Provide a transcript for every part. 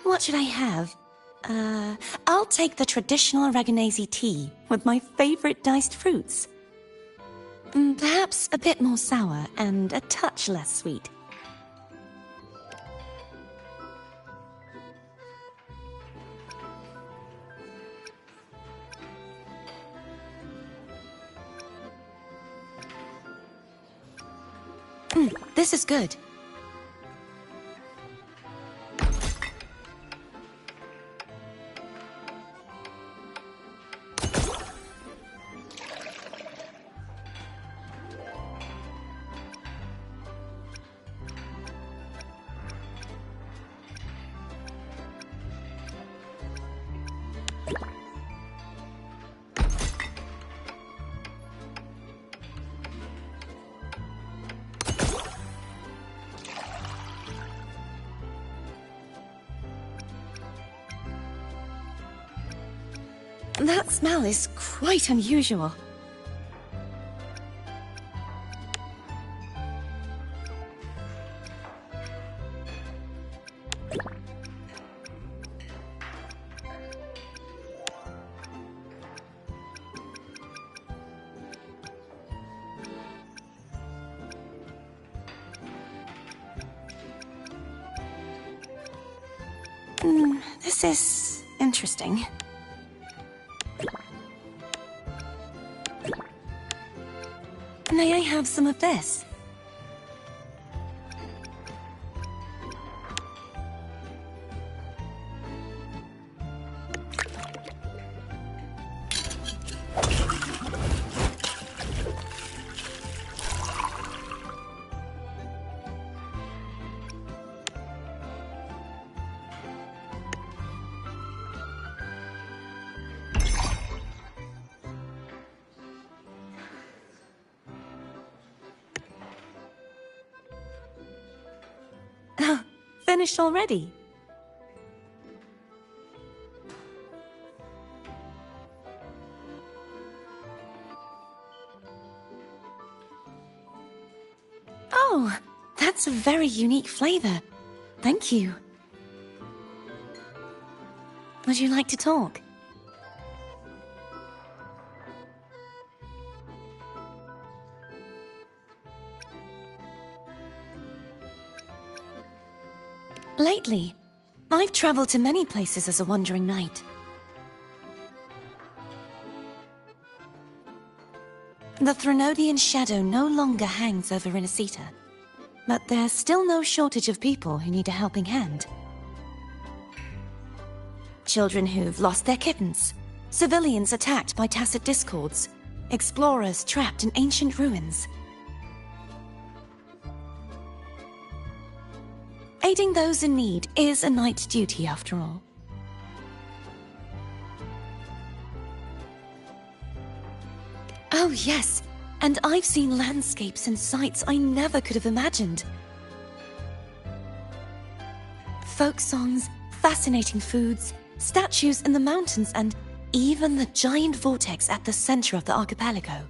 What should I have? I'll take the traditional Aragonese tea with my favorite diced fruits. Perhaps a bit more sour and a touch less sweet. This is good. That smell is quite unusual. This is interesting. May I have some of this? Finished already? Oh, that's a very unique flavor. Thank you. Would you like to talk? Lately, I've traveled to many places as a wandering knight. The Threnodian shadow no longer hangs over Inesita, but there's still no shortage of people who need a helping hand. Children who've lost their kittens, civilians attacked by tacit discords, explorers trapped in ancient ruins. Aiding those in need is a knight's duty, after all. Oh yes, and I've seen landscapes and sights I never could have imagined. Folk songs, fascinating foods, statues in the mountains, and even the giant vortex at the center of the archipelago.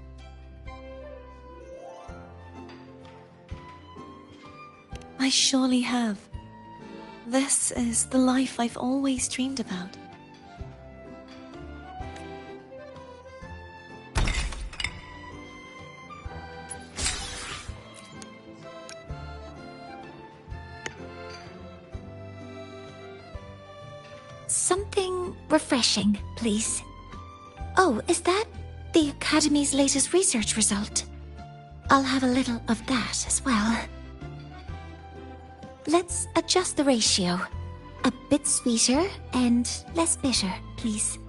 I surely have. This is the life I've always dreamed about. Something refreshing, please. Oh, is that the Academy's latest research result? I'll have a little of that as well. Let's adjust the ratio. A bit sweeter and less bitter, please.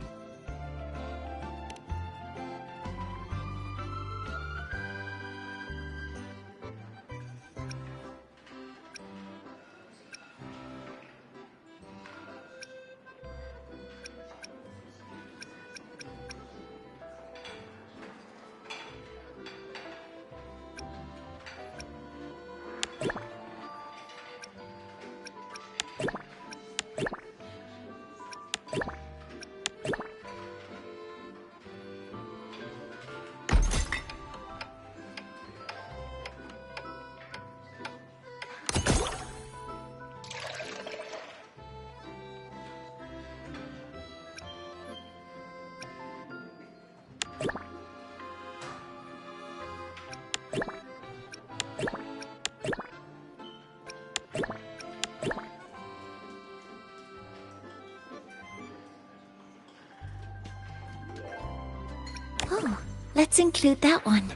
Let's include that one.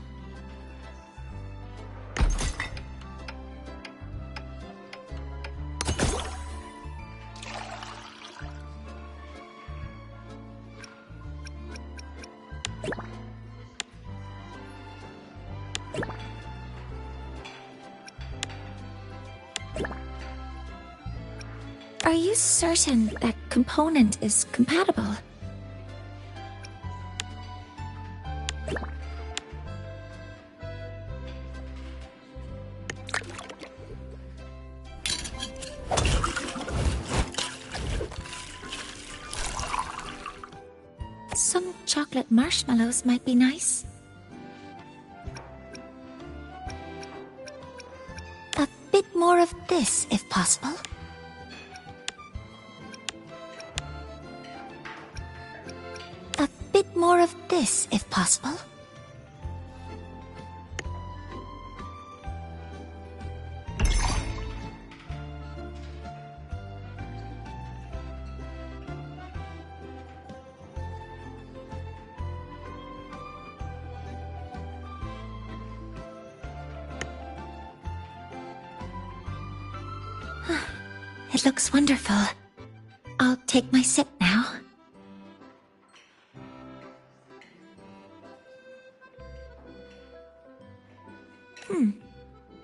Are you certain that component is compatible? Some chocolate marshmallows might be nice. A bit more of this, if possible. A bit more of this, if possible. It looks wonderful. I'll take my sip now.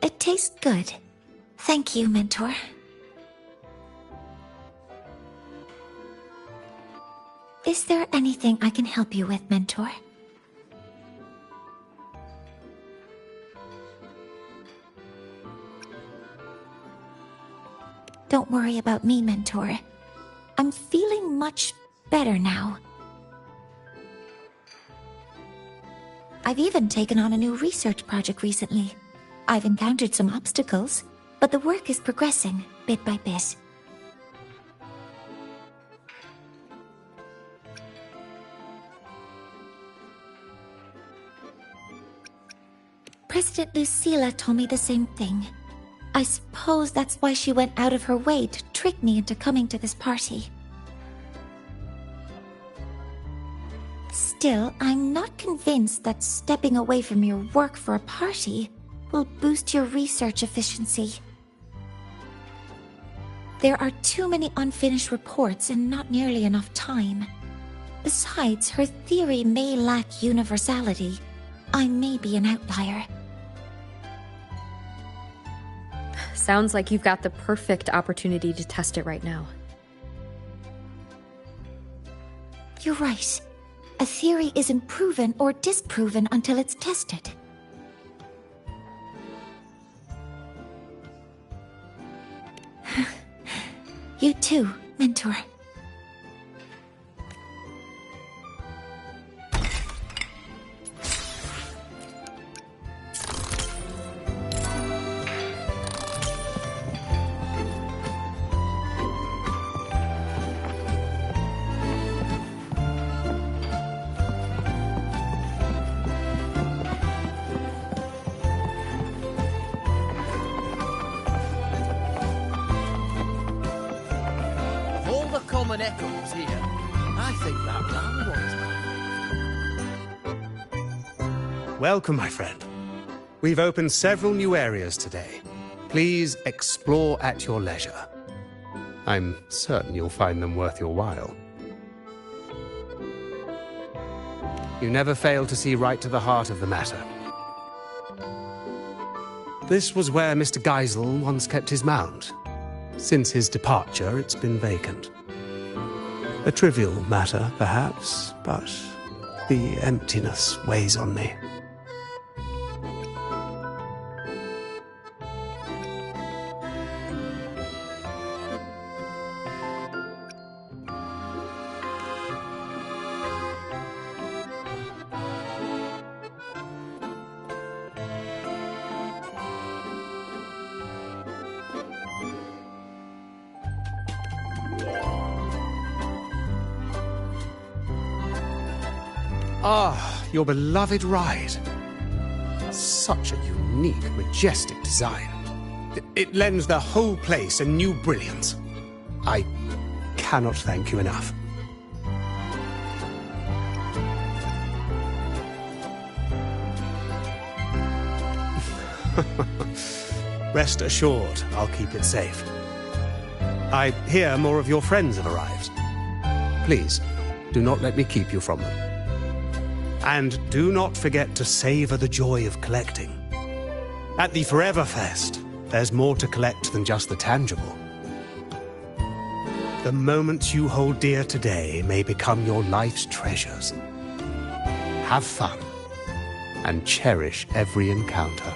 It tastes good. Thank you, Mentor. Is there anything I can help you with, Mentor? Don't worry about me, Mentor. I'm feeling much better now. I've even taken on a new research project recently. I've encountered some obstacles, but the work is progressing bit by bit. President Lucilla told me the same thing. I suppose that's why she went out of her way to trick me into coming to this party. Still, I'm not convinced that stepping away from your work for a party will boost your research efficiency. There are too many unfinished reports and not nearly enough time. Besides, her theory may lack universality. I may be an outlier. Sounds like you've got the perfect opportunity to test it right now. You're right. A theory isn't proven or disproven until it's tested. You too, Mentor. Common echoes here. I think that man was. Welcome, my friend. We've opened several new areas today. Please explore at your leisure. I'm certain you'll find them worth your while. You never fail to see right to the heart of the matter. This was where Mr. Geisel once kept his mount. Since his departure, it's been vacant. A trivial matter, perhaps, but the emptiness weighs on me. Ah, your beloved ride. Such a unique, majestic design. It lends the whole place a new brilliance. I cannot thank you enough. Rest assured, I'll keep it safe. I hear more of your friends have arrived. Please, do not let me keep you from them. And do not forget to savor the joy of collecting. At the Forever Fest, there's more to collect than just the tangible. The moments you hold dear today may become your life's treasures. Have fun, and cherish every encounter.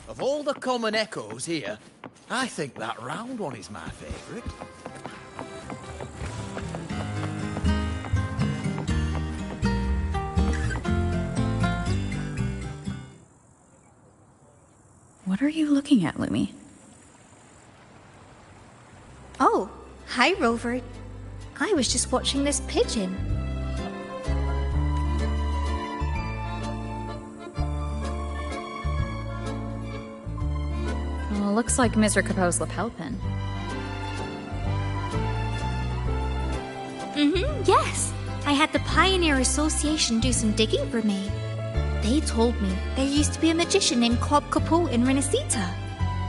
Of all the common echoes here, I think that round one is my favourite. What are you looking at, Lumi? Oh, hi, Rover. I was just watching this pigeon. Well, looks like Mr. Capoe's lapel pin. Yes. I had the Pioneer Association do some digging for me. They told me there used to be a magician named Cobb Capoe in Renacita,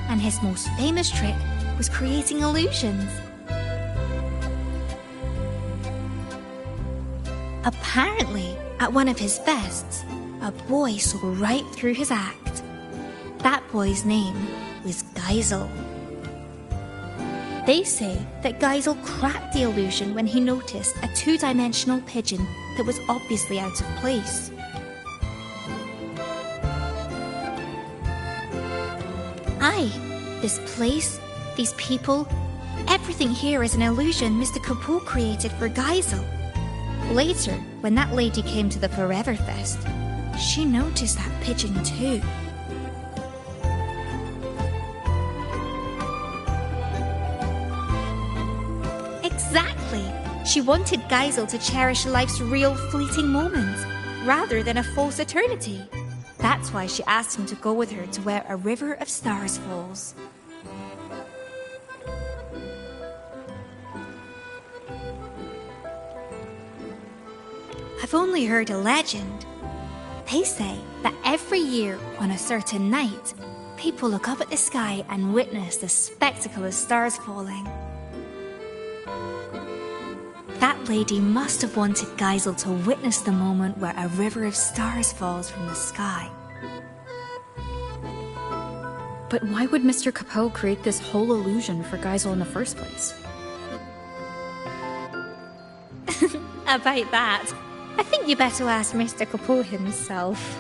and his most famous trick was creating illusions. Apparently, at one of his fests, a boy saw right through his act. That boy's name was Geisel. They say that Geisel cracked the illusion when he noticed a two-dimensional pigeon that was obviously out of place. Aye, this place, these people, everything here is an illusion Mr. Capoe created for Geisel. Later, when that lady came to the Forever Fest, she noticed that pigeon too. Exactly! She wanted Geisel to cherish life's real fleeting moments, rather than a false eternity. That's why she asked him to go with her to where a river of stars falls. I've only heard a legend. They say that every year on a certain night, people look up at the sky and witness the spectacle of stars falling. That lady must have wanted Geisel to witness the moment where a river of stars falls from the sky. But why would Mr. Capoe create this whole illusion for Geisel in the first place? About that, I think you better ask Mr. Capoe himself.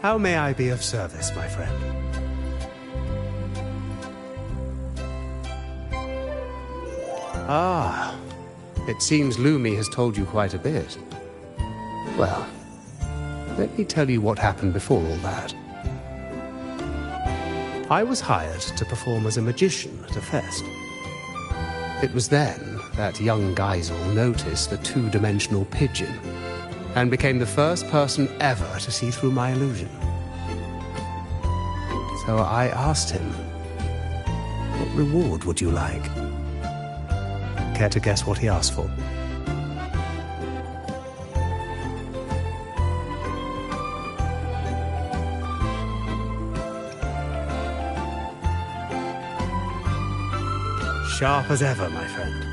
How may I be of service, my friend? Ah, It seems Lumi has told you quite a bit. Well, let me tell you what happened before all that. I was hired to perform as a magician at a fest. It was then that young Geisel noticed the two-dimensional pigeon and became the first person ever to see through my illusion. So I asked him, what reward would you like? Care to guess what he asked for? Sharp as ever, my friend.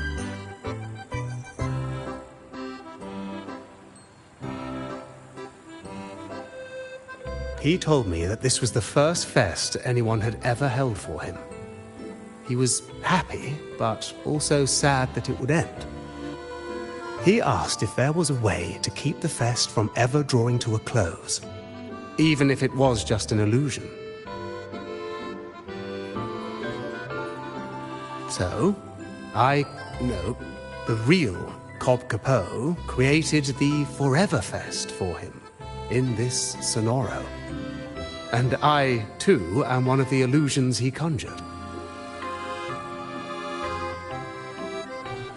He told me that this was the first fest anyone had ever held for him. He was happy, but also sad that it would end. He asked if there was a way to keep the fest from ever drawing to a close, even if it was just an illusion. So, the real Cobb Capot created the Forever Fest for him in this Sonoro. And I, too, am one of the illusions he conjured.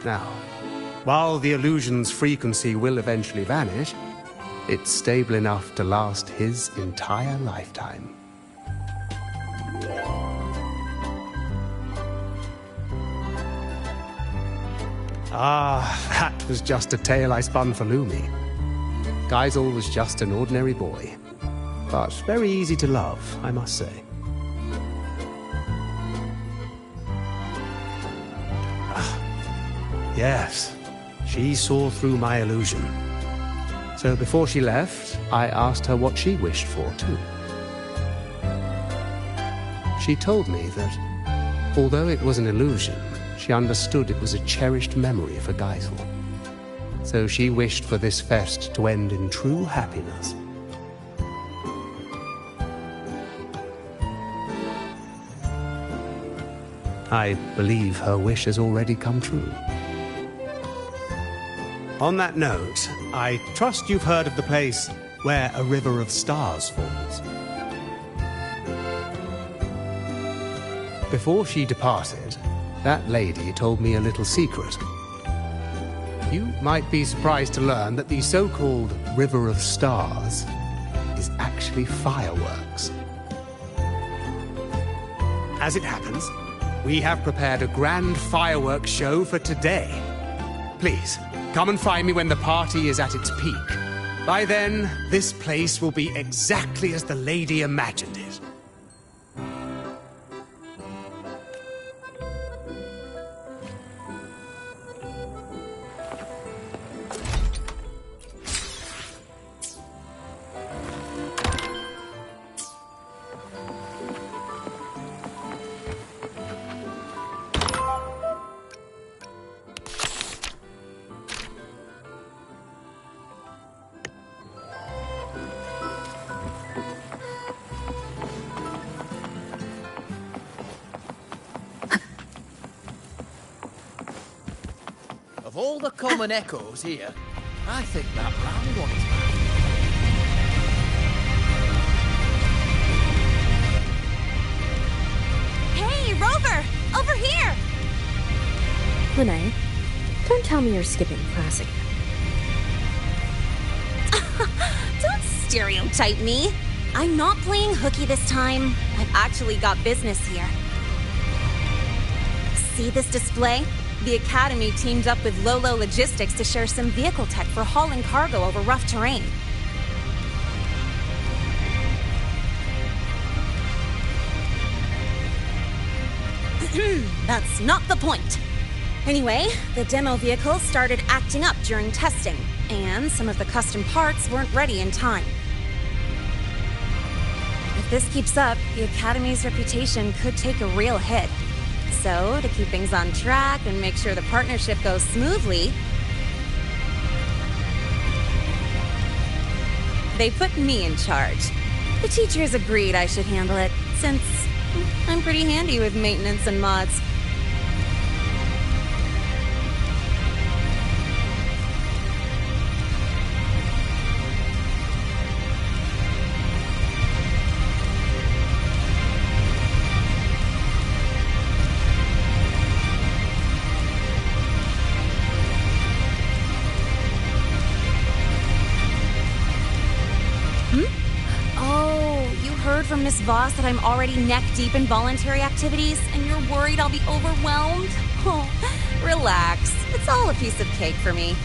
Now, while the illusion's frequency will eventually vanish, it's stable enough to last his entire lifetime. Ah, that was just a tale I spun for Lumi. Geisel was just an ordinary boy, but very easy to love, I must say. Yes, she saw through my illusion. So before she left, I asked her what she wished for, too. She told me that, although it was an illusion, she understood it was a cherished memory for Geisel. So she wished for this fest to end in true happiness. I believe her wish has already come true. On that note, I trust you've heard of the place where a river of stars falls. Before she departed, that lady told me a little secret. You might be surprised to learn that the so-called River of Stars is actually fireworks. As it happens, we have prepared a grand fireworks show for today. Please, come and find me when the party is at its peak. By then, this place will be exactly as the lady imagined it. Of all the common echoes here, I think that round one is mine. Hey, Rover! Over here! Lene, don't tell me you're skipping class again. Don't stereotype me. I'm not playing hooky this time. I've actually got business here. See this display? The Academy teamed up with Lolo Logistics to share some vehicle tech for hauling cargo over rough terrain. That's not the point. Anyway, the demo vehicle started acting up during testing, and some of the custom parts weren't ready in time. If this keeps up, the Academy's reputation could take a real hit. So, to keep things on track and make sure the partnership goes smoothly, they put me in charge. The teachers agreed I should handle it, since I'm pretty handy with maintenance and mods. Oh, you heard from Miss Voss that I'm already neck-deep in voluntary activities, and you're worried I'll be overwhelmed? Oh, relax. It's all a piece of cake for me.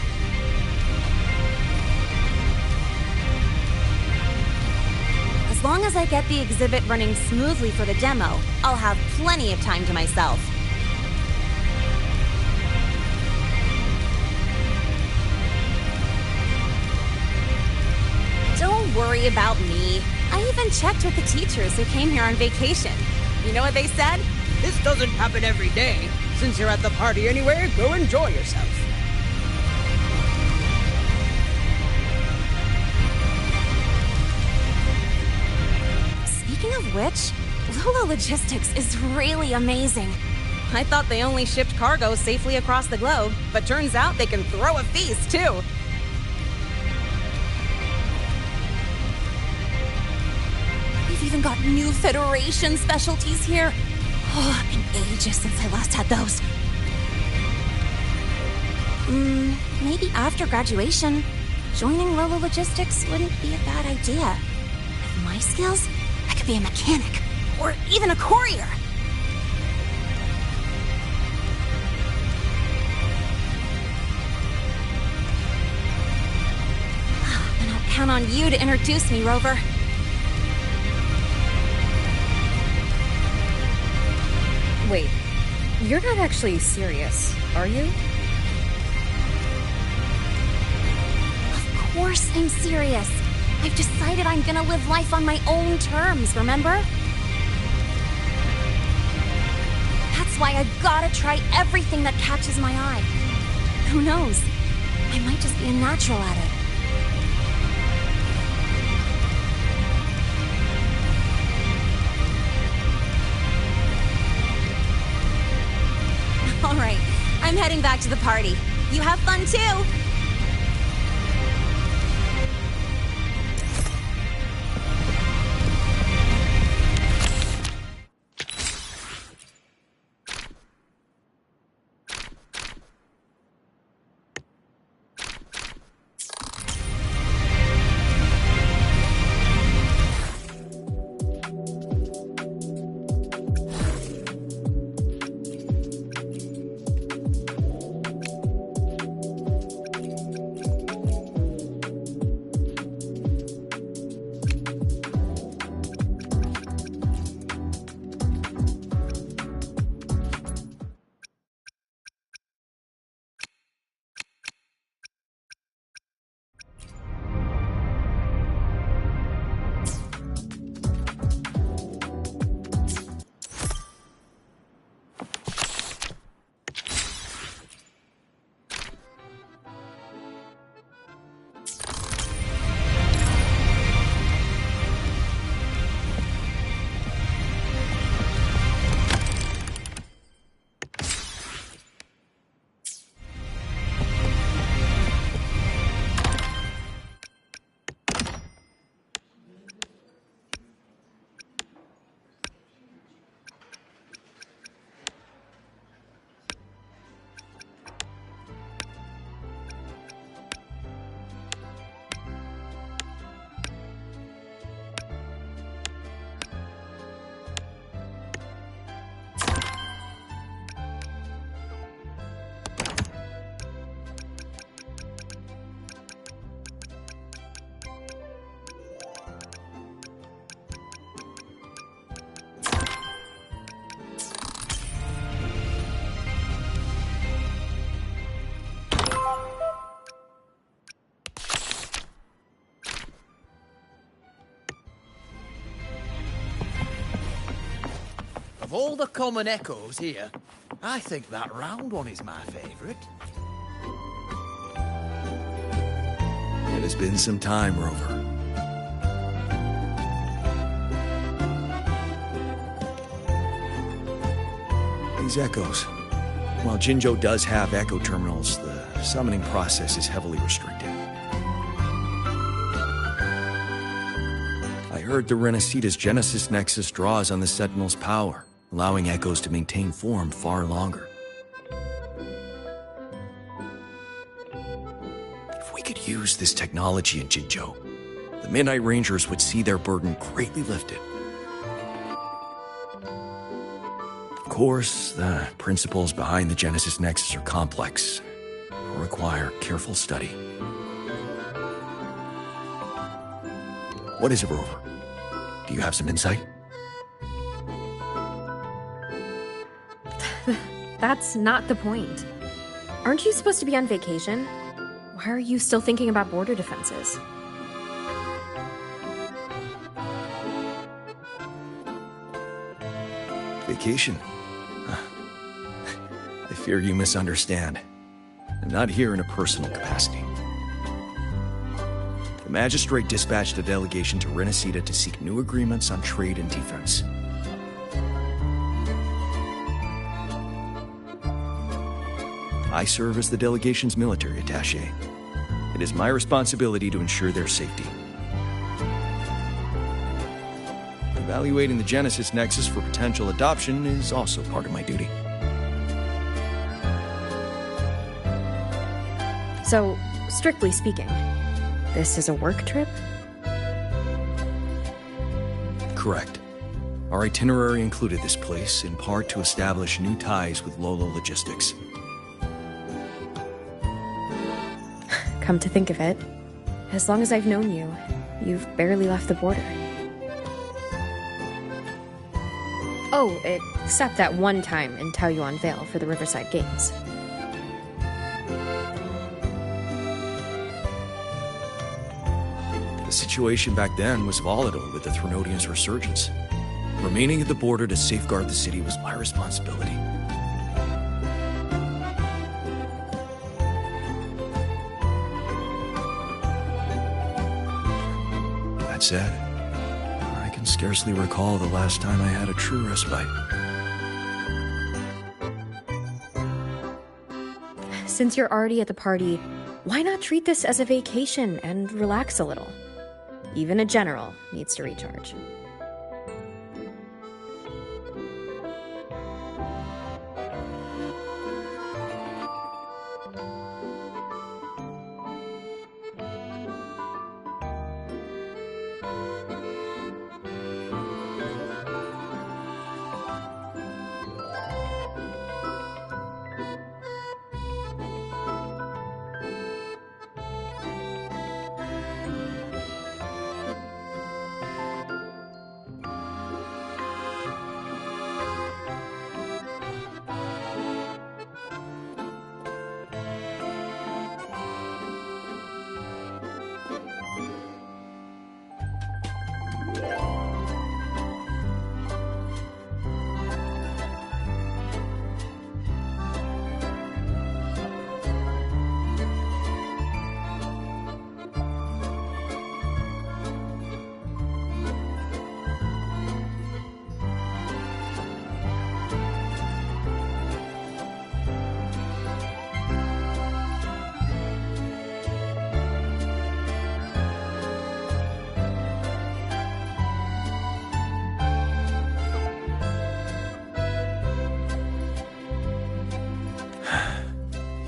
As long as I get the exhibit running smoothly for the demo, I'll have plenty of time to myself. Don't worry about me. I even checked with the teachers who came here on vacation. You know what they said? This doesn't happen every day. Since you're at the party anyway, go enjoy yourself. Speaking of which, Lolo Logistics is really amazing. I thought they only shipped cargo safely across the globe, but turns out they can throw a feast, too. We've even got new Federation specialties here. Oh, been ages since I last had those. Maybe after graduation, joining Lolo Logistics wouldn't be a bad idea. With my skills, I could be a mechanic, or even a courier. And I'll count on you to introduce me, Rover. Wait, you're not actually serious, are you? Of course I'm serious. I've decided I'm gonna live life on my own terms, remember? That's why I've gotta try everything that catches my eye. Who knows? I might just be a natural at it. All right, I'm heading back to the party. You have fun too! Of all the common echoes here, I think that round one is my favorite. It has been some time, Rover. These echoes. While Jinzhou does have echo terminals, the summoning process is heavily restricted. I heard the Renacita's Genesis Nexus draws on the Sentinel's power, allowing echoes to maintain form far longer. If we could use this technology in Jinzhou, the Midnight Rangers would see their burden greatly lifted. Of course, the principles behind the Genesis Nexus are complex, require careful study. What is it, Rover? Do you have some insight? That's not the point. Aren't you supposed to be on vacation? Why are you still thinking about border defenses? Vacation? I fear you misunderstand. I'm not here in a personal capacity. The magistrate dispatched a delegation to Renacida to seek new agreements on trade and defense. I serve as the delegation's military attaché. It is my responsibility to ensure their safety. Evaluating the Genesis Nexus for potential adoption is also part of my duty. So, strictly speaking, this is a work trip? Correct. Our itinerary included this place, in part to establish new ties with Lolo Logistics. Come to think of it, as long as I've known you, you've barely left the border. Oh, except that one time in Taoyuan Vale for the Riverside Games. The situation back then was volatile with the Threnodians' resurgence. Remaining at the border to safeguard the city was my responsibility. That said, I can scarcely recall the last time I had a true respite. Since you're already at the party, why not treat this as a vacation and relax a little? Even a general needs to recharge.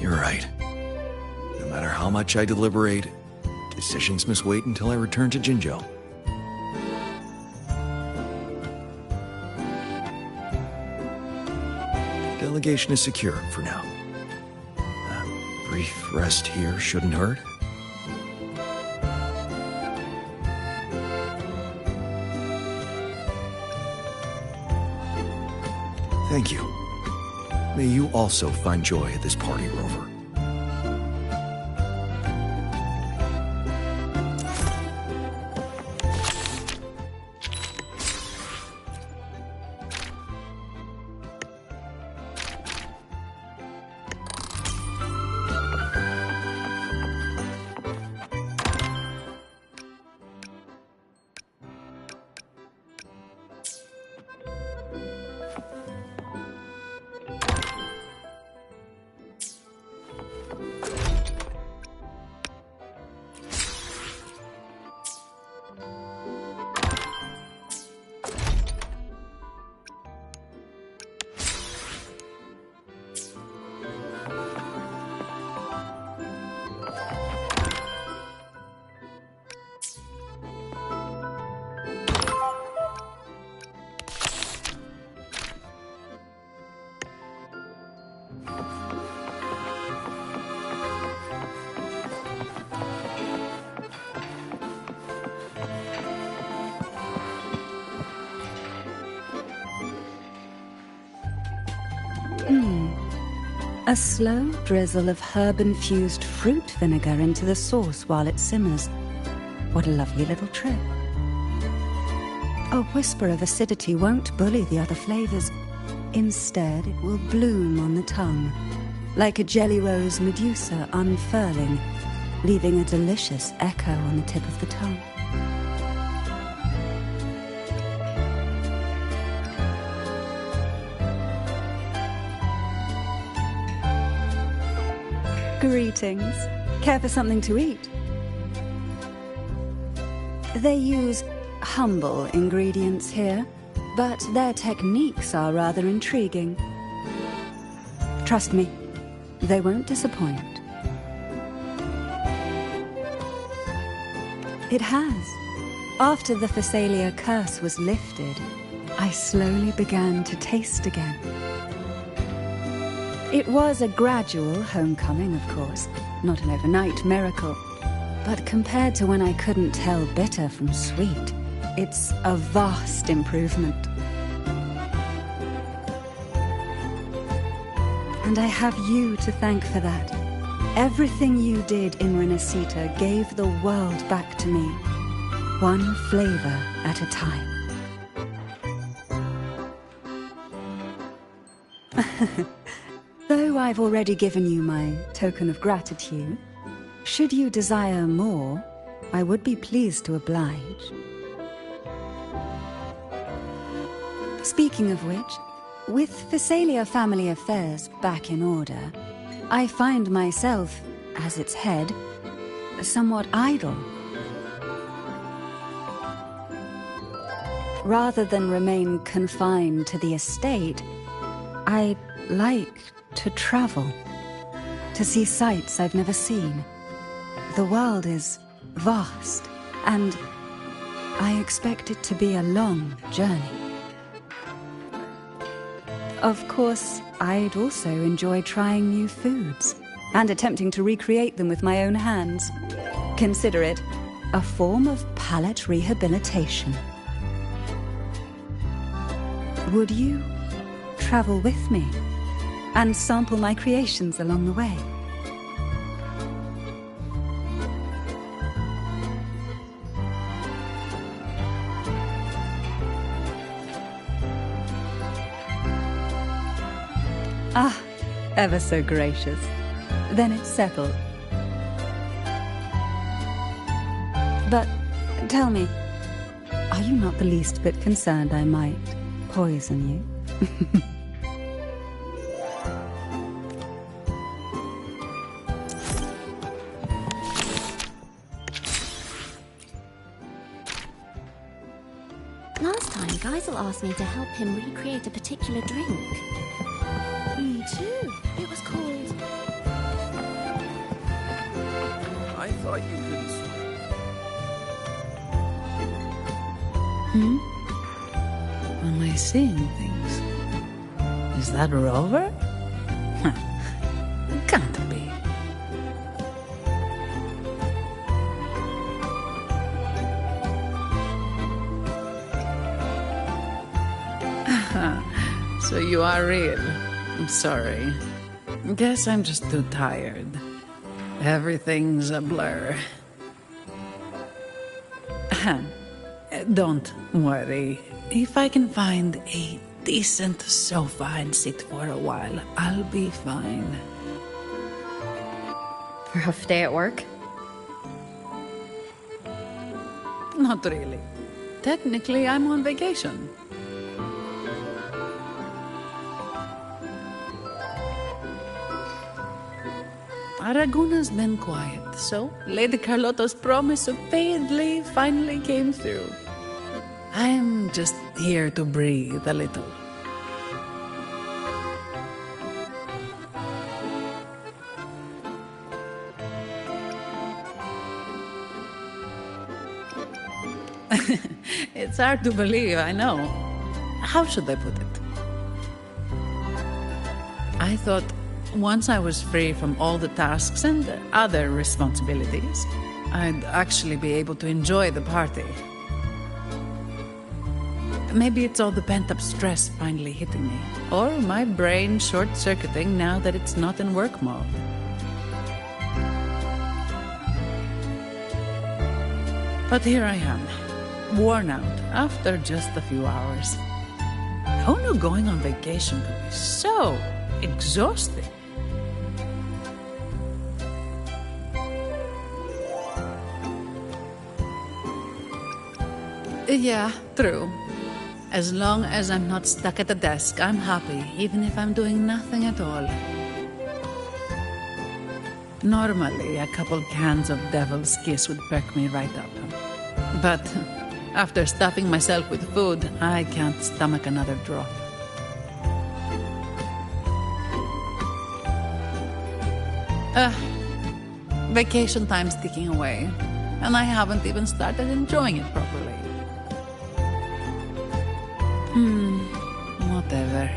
You're right. No matter how much I deliberate, decisions must wait until I return to Jinzhou. Delegation is secure for now. A brief rest here shouldn't hurt. Thank you. May you also find joy at this party, Rover. A slow drizzle of herb-infused fruit vinegar into the sauce while it simmers. What a lovely little trip. A whisper of acidity won't bully the other flavors. Instead, it will bloom on the tongue, like a jelly rose medusa unfurling, leaving a delicious echo on the tip of the tongue. Greetings. Care for something to eat? They use humble ingredients here, but their techniques are rather intriguing. Trust me, they won't disappoint. It has. After the Phasalia curse was lifted, I slowly began to taste again. It was a gradual homecoming, of course, not an overnight miracle. But compared to when I couldn't tell bitter from sweet, it's a vast improvement. And I have you to thank for that. Everything you did in Renacita gave the world back to me, one flavor at a time. Though I've already given you my token of gratitude, should you desire more, I would be pleased to oblige. Speaking of which, with Phasalia family affairs back in order, I find myself, as its head, somewhat idle. Rather than remain confined to the estate, I like to travel, to see sights I've never seen. The world is vast, and I expect it to be a long journey. Of course, I'd also enjoy trying new foods, and attempting to recreate them with my own hands. Consider it a form of palate rehabilitation. Would you travel with me and sample my creations along the way? Ah, ever so gracious. Then it's settled. But tell me, are you not the least bit concerned I might poison you? Last time, Geisel asked me to help him recreate a particular drink. Me too. It was called... I thought you could... Am I seeing things? Is that Rover? Huh. Can't be. So you are real. I'm sorry. Guess I'm just too tired. Everything's a blur. Don't worry. If I can find a decent sofa and sit for a while, I'll be fine. Rough day at work? Not really. Technically, I'm on vacation. Aragona's been quiet, so Lady Carlotta's promise of paid leave finally came through. I'm just here to breathe a little. It's hard to believe, I know. How should I put it? I thought once I was free from all the tasks and other responsibilities, I'd actually be able to enjoy the party. Maybe it's all the pent-up stress finally hitting me. Or my brain short-circuiting now that it's not in work mode. But here I am, worn out after just a few hours. Who knew going on vacation could be so exhausting? Yeah, true. As long as I'm not stuck at the desk, I'm happy, even if I'm doing nothing at all. Normally, a couple cans of Devil's Kiss would perk me right up. But after stuffing myself with food, I can't stomach another drop. Vacation time's ticking away, and I haven't even started enjoying it properly. Whatever.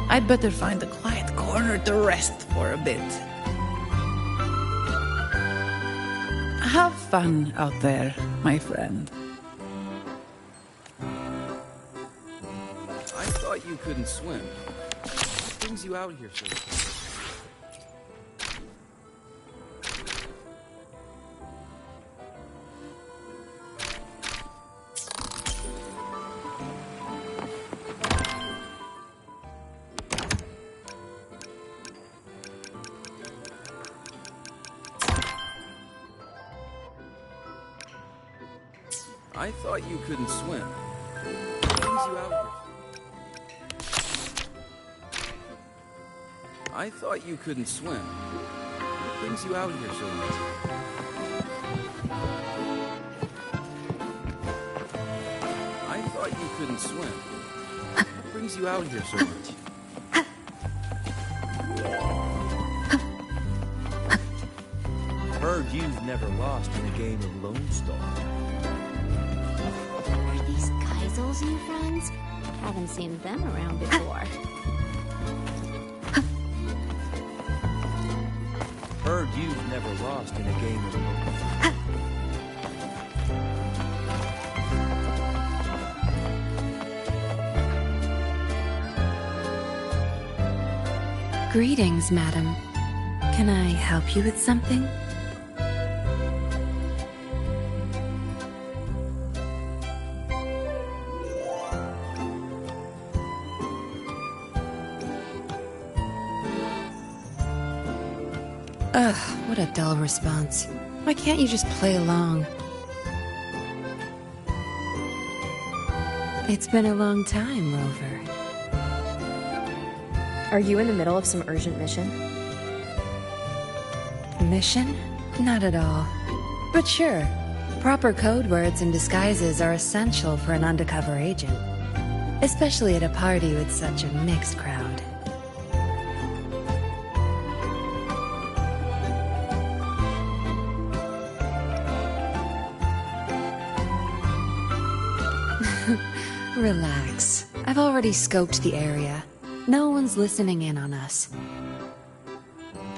I'd better find a quiet corner to rest for a bit. Have fun out there, my friend. I thought you couldn't swim. What brings you out here so... I thought you couldn't swim. What brings you out here? I thought you couldn't swim. What brings you out here so much? I thought you couldn't swim. What brings you out here so much? Heard you've never lost in a game of Lone Star. Geisel's new friends? Haven't seen them around before. Heard you've never lost in a game of Greetings, madam. Can I help you with something? Ugh, what a dull response. Why can't you just play along? It's been a long time, Rover. Are you in the middle of some urgent mission? Mission? Not at all. But sure, proper code words and disguises are essential for an undercover agent. Especially at a party with such a mixed crowd. Relax. I've already scoped the area. No one's listening in on us.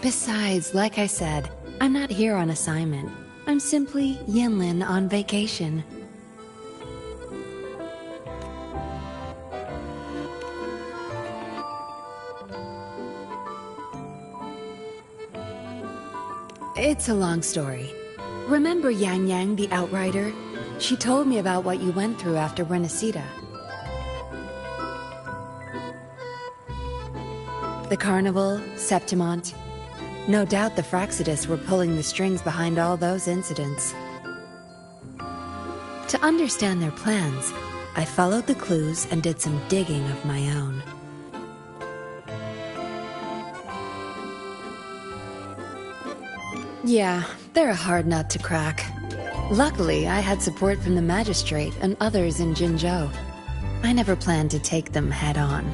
Besides, like I said, I'm not here on assignment. I'm simply Yinlin on vacation. It's a long story. Remember Yang Yang, the Outrider? She told me about what you went through after Renacida. The Carnival, Septimont. No doubt the Fraxidus were pulling the strings behind all those incidents. To understand their plans, I followed the clues and did some digging of my own. Yeah, they're a hard nut to crack. Luckily, I had support from the Magistrate and others in Jinzhou. I never planned to take them head-on.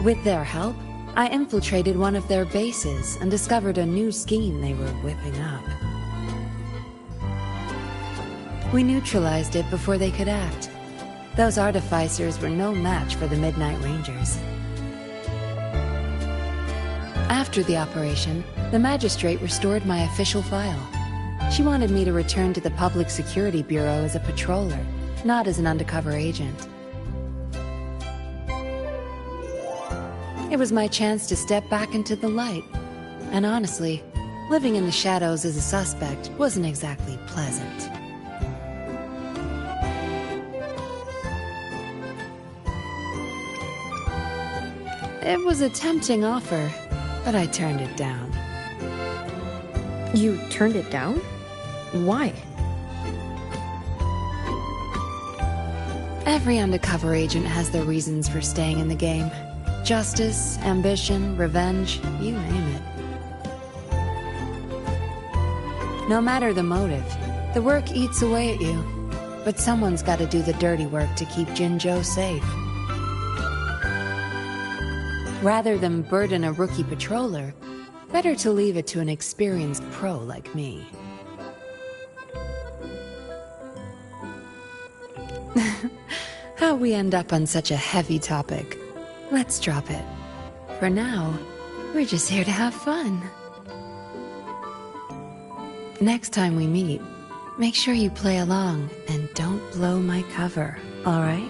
With their help, I infiltrated one of their bases and discovered a new scheme they were whipping up. We neutralized it before they could act. Those artificers were no match for the Midnight Rangers. After the operation, the Magistrate restored my official file. She wanted me to return to the Public Security Bureau as a patroller, not as an undercover agent. It was my chance to step back into the light. And honestly, living in the shadows as a suspect wasn't exactly pleasant. It was a tempting offer, but I turned it down. You turned it down? Why? Every undercover agent has their reasons for staying in the game. Justice, ambition, revenge, you name it. No matter the motive, the work eats away at you. But someone's got to do the dirty work to keep Jinzhou safe. Rather than burden a rookie patroller, better to leave it to an experienced pro like me. How we end up on such a heavy topic. Let's drop it. For now, we're just here to have fun. Next time we meet, make sure you play along and don't blow my cover, all right?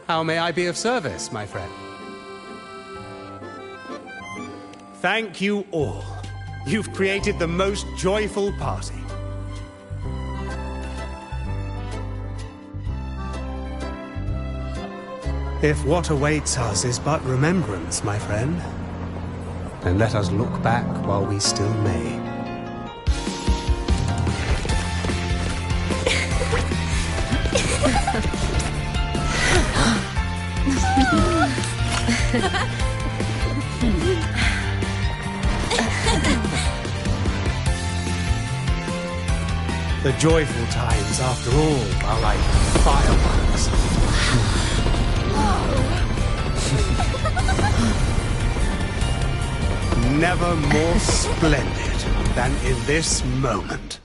How may I be of service, my friend? Thank you all. You've created the most joyful party. If what awaits us is but remembrance, my friend, then let us look back while we still may. The joyful times, after all, are like fireworks. Never more splendid than in this moment.